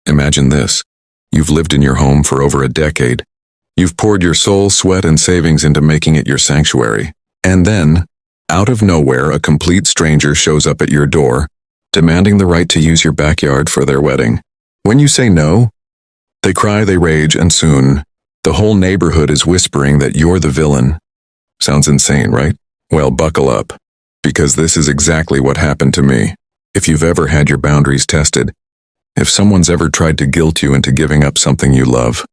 Imagine this. You've lived in your home for over a decade. You've poured your soul, sweat, and savings into making it your sanctuary. And then, out of nowhere, a complete stranger shows up at your door, demanding the right to use your backyard for their wedding. When you say no, they cry, they rage, and soon, the whole neighborhood is whispering that you're the villain. Sounds insane, right? Well, buckle up, because this is exactly what happened to me. If you've ever had your boundaries tested, if someone's ever tried to guilt you into giving up something you love,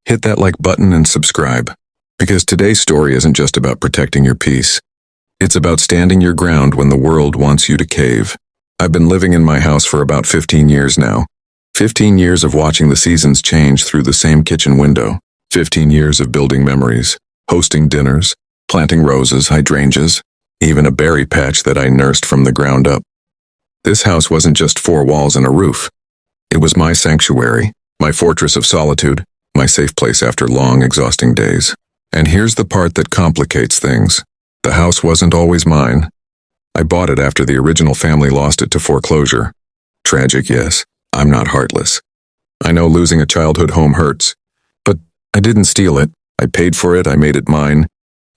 hit that like button and subscribe, because today's story isn't just about protecting your peace. It's about standing your ground when the world wants you to cave. I've been living in my house for about 15 years now. 15 years of watching the seasons change through the same kitchen window. 15 years of building memories, hosting dinners, planting roses, hydrangeas, even a berry patch that I nursed from the ground up. This house wasn't just four walls and a roof. It was my sanctuary, my fortress of solitude, my safe place after long, exhausting days. And here's the part that complicates things. The house wasn't always mine. I bought it after the original family lost it to foreclosure. Tragic, yes. I'm not heartless. I know losing a childhood home hurts. But I didn't steal it. I paid for it, I made it mine.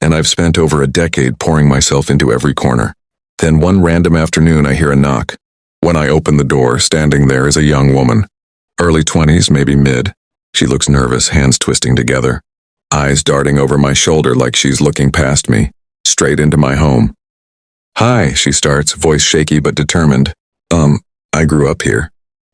And I've spent over a decade pouring myself into every corner. Then one random afternoon I hear a knock. When I open the door, standing there is a young woman. Early 20s, maybe mid. She looks nervous, hands twisting together. Eyes darting over my shoulder like she's looking past me, straight into my home. "Hi," she starts, voice shaky but determined. I grew up here."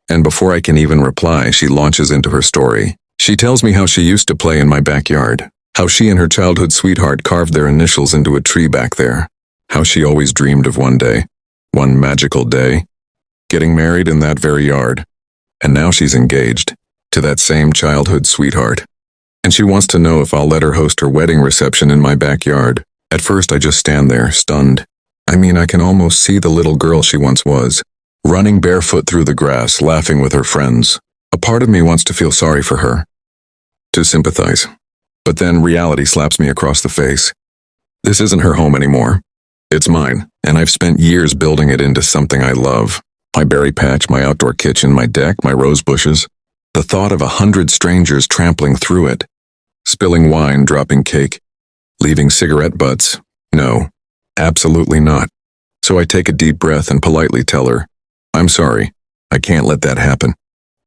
And before I can even reply, she launches into her story. She tells me how she used to play in my backyard, how she and her childhood sweetheart carved their initials into a tree back there, how she always dreamed of one day, one magical day, getting married in that very yard. And now she's engaged to that same childhood sweetheart. And she wants to know if I'll let her host her wedding reception in my backyard. At first I just stand there, stunned. I mean, I can almost see the little girl she once was, running barefoot through the grass, laughing with her friends. A part of me wants to feel sorry for her, to sympathize. But then reality slaps me across the face. This isn't her home anymore. It's mine, and I've spent years building it into something I love. My berry patch, my outdoor kitchen, my deck, my rose bushes. The thought of 100 strangers trampling through it, spilling wine, dropping cake, leaving cigarette butts. No, absolutely not. So I take a deep breath and politely tell her, "I'm sorry, I can't let that happen."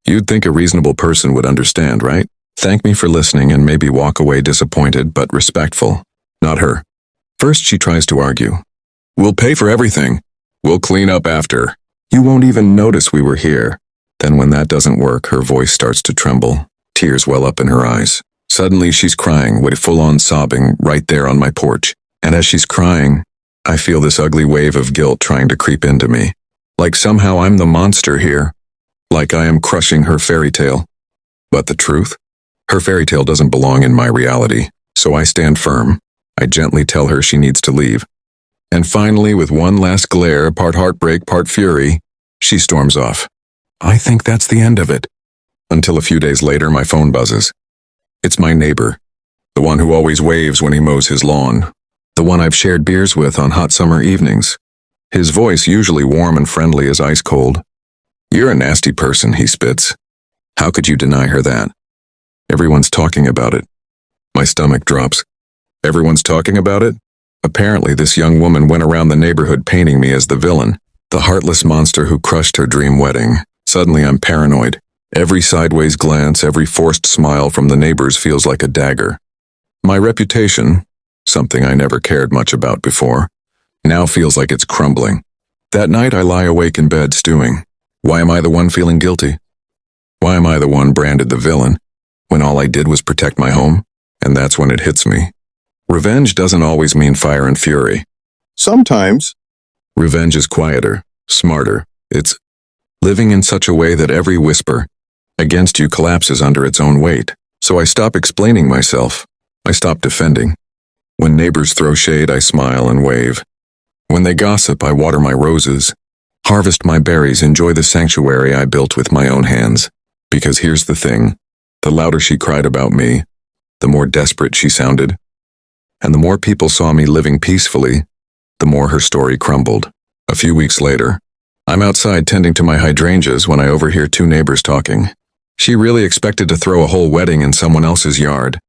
You'd think a reasonable person would understand, right? Thank me for listening and maybe walk away disappointed but respectful. Not her. First she tries to argue. "We'll pay for everything. We'll clean up after. You won't even notice we were here." Then when that doesn't work, her voice starts to tremble. Tears well up in her eyes. Suddenly she's crying, with full-on sobbing, right there on my porch. And as she's crying, I feel this ugly wave of guilt trying to creep into me. Like somehow I'm the monster here. Like I am crushing her fairy tale. But the truth? Her fairy tale doesn't belong in my reality. So I stand firm. I gently tell her she needs to leave. And finally, with one last glare, part heartbreak, part fury, she storms off. I think that's the end of it. Until a few days later, my phone buzzes. It's my neighbor. The one who always waves when he mows his lawn. The one I've shared beers with on hot summer evenings. His voice, usually warm and friendly, is ice cold. "You're a nasty person," he spits. "How could you deny her that? Everyone's talking about it." My stomach drops. Everyone's talking about it? Apparently this young woman went around the neighborhood painting me as the villain, the heartless monster who crushed her dream wedding. Suddenly I'm paranoid. Every sideways glance, every forced smile from the neighbors feels like a dagger. My reputation, something I never cared much about before, now feels like it's crumbling. That night I lie awake in bed stewing. Why am I the one feeling guilty? Why am I the one branded the villain, when all I did was protect my home? And that's when it hits me. Revenge doesn't always mean fire and fury. Sometimes. Revenge is quieter, smarter. It's living in such a way that every whisper against you collapses under its own weight. So I stop explaining myself. I stop defending. When neighbors throw shade, I smile and wave. When they gossip, I water my roses, harvest my berries, enjoy the sanctuary I built with my own hands. Because here's the thing, the louder she cried about me, the more desperate she sounded. And the more people saw me living peacefully, the more her story crumbled. A few weeks later, I'm outside tending to my hydrangeas when I overhear two neighbors talking. She really expected to throw a whole wedding in someone else's yard.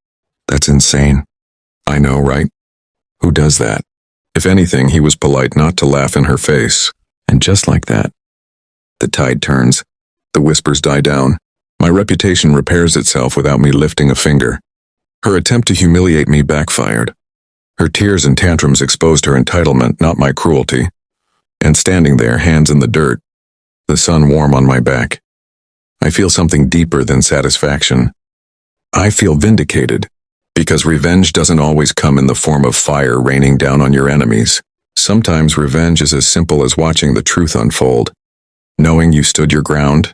That's insane. I know, right? Who does that? If anything, he was polite not to laugh in her face. And just like that, the tide turns. The whispers die down. My reputation repairs itself without me lifting a finger. Her attempt to humiliate me backfired. Her tears and tantrums exposed her entitlement, not my cruelty. And standing there, hands in the dirt, the sun warm on my back, I feel something deeper than satisfaction. I feel vindicated, because revenge doesn't always come in the form of fire raining down on your enemies. Sometimes revenge is as simple as watching the truth unfold, knowing you stood your ground,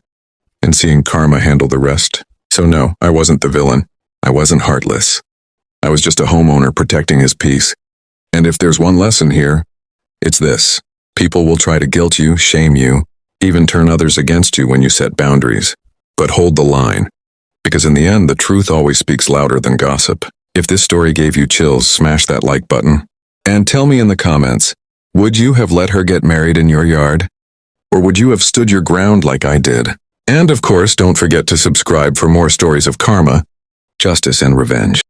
and seeing karma handle the rest. So no, I wasn't the villain. I wasn't heartless. I was just a homeowner protecting his peace. And if there's one lesson here, it's this. People will try to guilt you, shame you, even turn others against you when you set boundaries. But hold the line, because in the end, the truth always speaks louder than gossip. If this story gave you chills, smash that like button. And tell me in the comments, would you have let her get married in your yard? Or would you have stood your ground like I did? And of course, don't forget to subscribe for more stories of karma, justice, and revenge.